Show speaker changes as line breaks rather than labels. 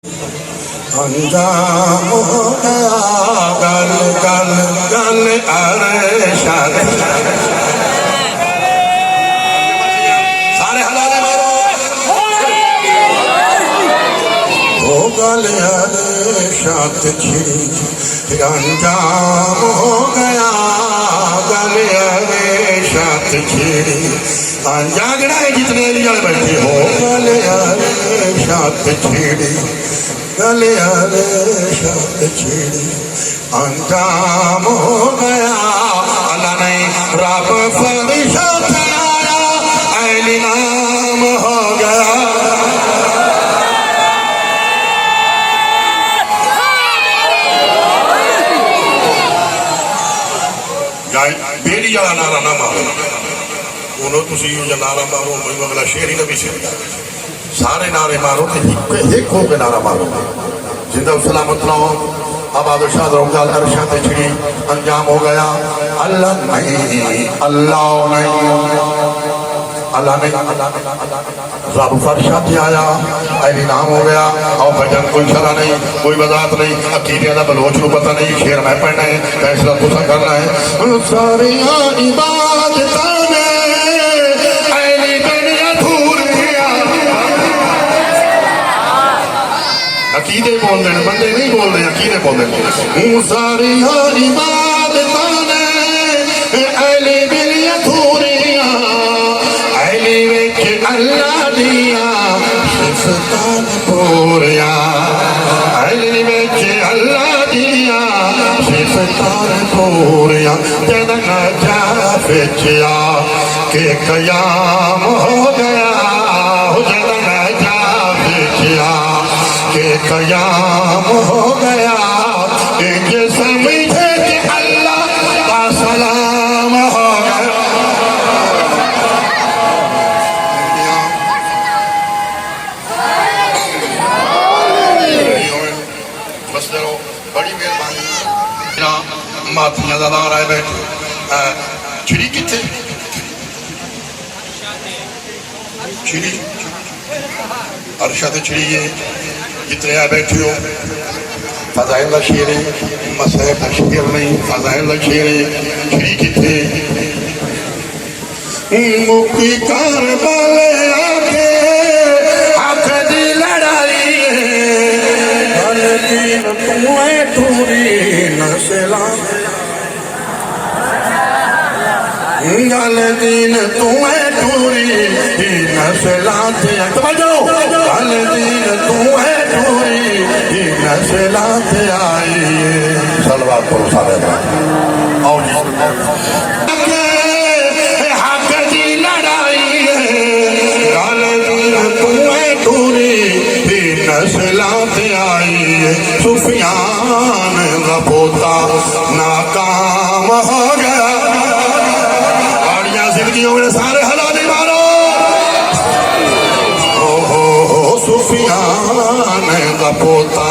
انجام ہو گیا گل گل گل ارشاد سارے حلالے مارو ہو گل ارشاد چھڑی انجام ہو گیا گل ارشاد چھڑی جاگنا ہے جتنے لیے بیٹھے ہو گل ارشاد چھڑی گل ارشاد چھڑی انجام ہو گیا اللہ نے رب فرشتہ آیا اہل نام ہو گیا بیڑی والا نعرہ نہ مارو انہوں تسی جو نعرہ مارو میں اگلا شعر ہی نبی سے سارے نعرے مارو ایک ہو کے نعرہ مارو زندہ سلامت رہو آباد و شاد رہو گال ارشاد چھڑی انجام ہو گیا اللہ نہیں اللہ نہیں اللہ نہیں رب فرشاد آیا اہلی نام ہو گیا اور بجن کوئی شرع نہیں کوئی وضاحت نہیں عقیدے دا بلوچ نو پتہ نہیں شعر میں پڑھنا ہے فیصلہ تساں کرنا ہے ساریاں عبادتاں نے اہلی بن ادھوریاں عقیدے بول دیں بندے نہیں بول رہے عقیدے بول دیں ساریاں عبادتاں نے اہلی بن ادھوریاں اہلی وچ اللہ دیا صفتاں پوریا اہلی وچ اللہ دیا صفتاں پوریا جد نجات وچ آ کہ قیام ہو گیا جد نجات وچ آ کہ قیام ہو گیا کہ سمجھے کہ اللہ کا سلام ہو گیا بڑی مہربانی ماتھیاں دا نام آئے بیٹھے چھڑی کتے چھڑی ارشاد چھڑی ہے جتنے آئے بیٹھے ہو فضائل دا شیر ہے مسائب دا شیر نہیں فضائل دا شیر ہے چھڑی کتے مکی کاربالے آکے آنکھ دی لڑائی ہے دین تمہیں ٹوری نسلا گل دین تمہیں ٹوری نسلا توجہ گل دین تمہیں ٹوری نسلا آئی صلوات کرو سارے آؤ جی حق دی لڑائی گل دین تمہیں ٹوری نسلات آئی سفیان دا پوتا ناکام ہو گیا آڑیاں زندگیوں میں سارے حلالے مارو سفیان دا پوتا